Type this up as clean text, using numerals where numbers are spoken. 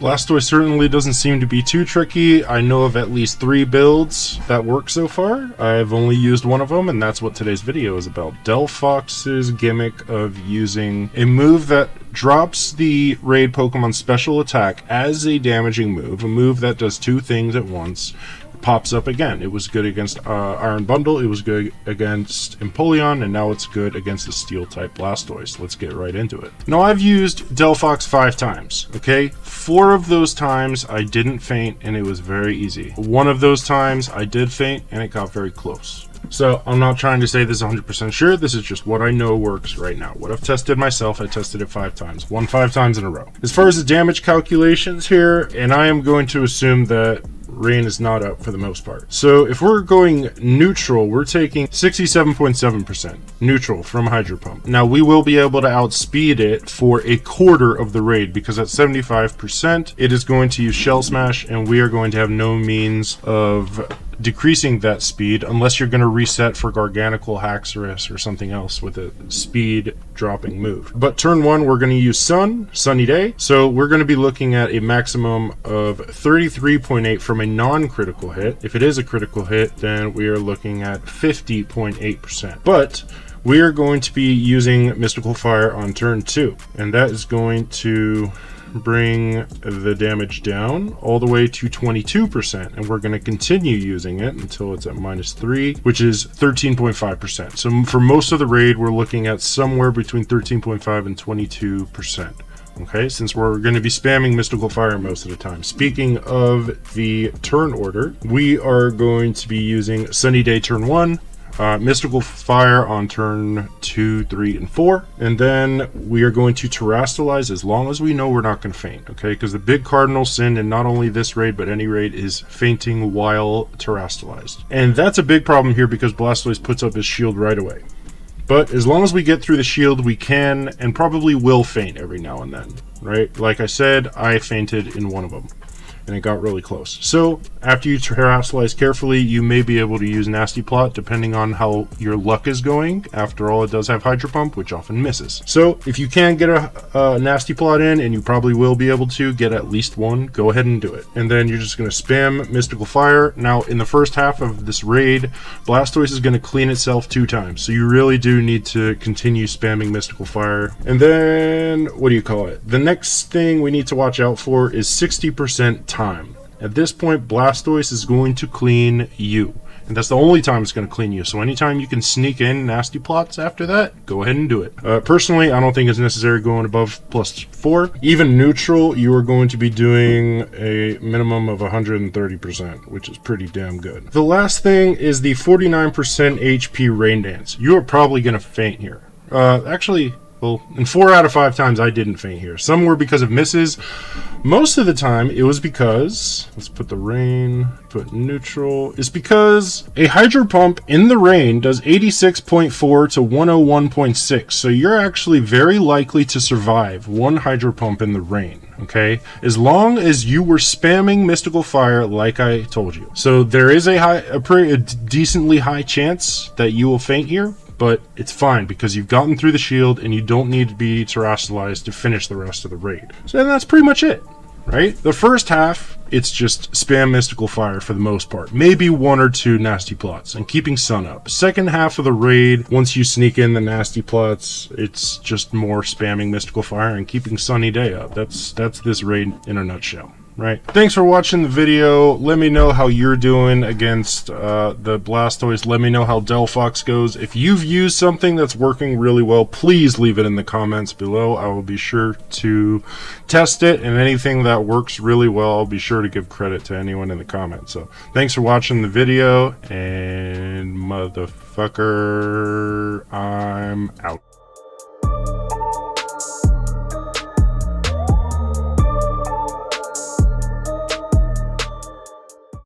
Blastoise certainly doesn't seem to be too tricky. I know of at least 3 builds that work so far. I've only used one of them, and that's what today's video is about. Delphox's gimmick of using a move that drops the raid Pokemon special attack as a damaging move, a move that does 2 things at once. Pops up again. It was good against Iron Bundle, it was good against Empoleon, and now it's good against the Steel-type Blastoise. Let's get right into it. Now, I've used Delphox 5 times, okay? 4 of those times I didn't faint, and it was very easy. 1 of those times I did faint, and it got very close. So, I'm not trying to say this 100% sure, this is just what I know works right now. What I've tested myself, I tested it 5 times. Won 5 times in a row. As far as the damage calculations here, and I am going to assume that rain is not up for the most part. So if we're going neutral, we're taking 67.7% neutral from Hydro Pump. Now we will be able to outspeed it for a quarter of the raid, because at 75% it is going to use Shell Smash, and we are going to have no means of decreasing that speed unless you're going to reset for Garganacl, Haxorus, or something else with a speed dropping move. But turn 1 we're going to use Sunny Day, so we're going to be looking at a maximum of 33.8 from a non-critical hit. If it is a critical hit, then we are looking at 50.8%. But we are going to be using Mystical Fire on turn 2, and that is going to bring the damage down all the way to 22%, and we're going to continue using it until it's at -3, which is 13.5%. So for most of the raid we're looking at somewhere between 13.5 and 22%. Okay, since we're going to be spamming Mystical Fire most of the time. Speaking of the turn order, we are going to be using Sunny Day turn 1, Mystical Fire on turn 2, 3, and 4, and then we are going to Terastalize as long as we know we're not going to faint, okay? Because the big cardinal sin in not only this raid but any raid is fainting while Terastalized. And that's a big problem here because Blastoise puts up his shield right away. But as long as we get through the shield, we can and probably will faint every now and then, right? Like I said, I fainted in one of them, and it got really close. So after you Terastalize carefully, you may be able to use Nasty Plot depending on how your luck is going. After all, it does have Hydro Pump, which often misses. So if you can get a Nasty Plot in, and you probably will be able to get at least one, go ahead and do it. And then you're just going to spam Mystical Fire. Now in the first half of this raid, Blastoise is going to clean itself 2 times. So you really do need to continue spamming Mystical Fire. And then, what do you call it? The next thing we need to watch out for is 60% time. At this point, Blastoise is going to clean you, and that's the only time it's going to clean you. So anytime you can sneak in Nasty Plots after that, go ahead and do it. Personally, I don't think it's necessary going above +4. Even neutral, you are going to be doing a minimum of 130%, which is pretty damn good. The last thing is the 49% HP Rain Dance. You are probably going to faint here. Actually, well, in 4 out of 5 times I didn't faint here. Some were because of misses. Most of the time it was because, let's put the rain, put neutral, is because a Hydro Pump in the rain does 86.4 to 101.6. So you're actually very likely to survive 1 Hydro Pump in the rain. Okay, as long as you were spamming Mystical Fire like I told you. So there is a decently high chance that you will faint here, but it's fine because you've gotten through the shield and you don't need to be Terastalized to finish the rest of the raid. So that's pretty much it, right? The first half, it's just spam Mystical Fire for the most part. Maybe 1 or 2 Nasty Plots and keeping Sun up. Second half of the raid, once you sneak in the Nasty Plots, it's just more spamming Mystical Fire and keeping Sunny Day up. That's this raid in a nutshell. Right. Thanks for watching the video. Let me know how you're doing against the Blastoise. Let me know how Delphox goes. If you've used something that's working really well, please leave it in the comments below. I will be sure to test it, and anything that works really well, I'll be sure to give credit to anyone in the comments. So thanks for watching the video, and motherfucker, I'm out.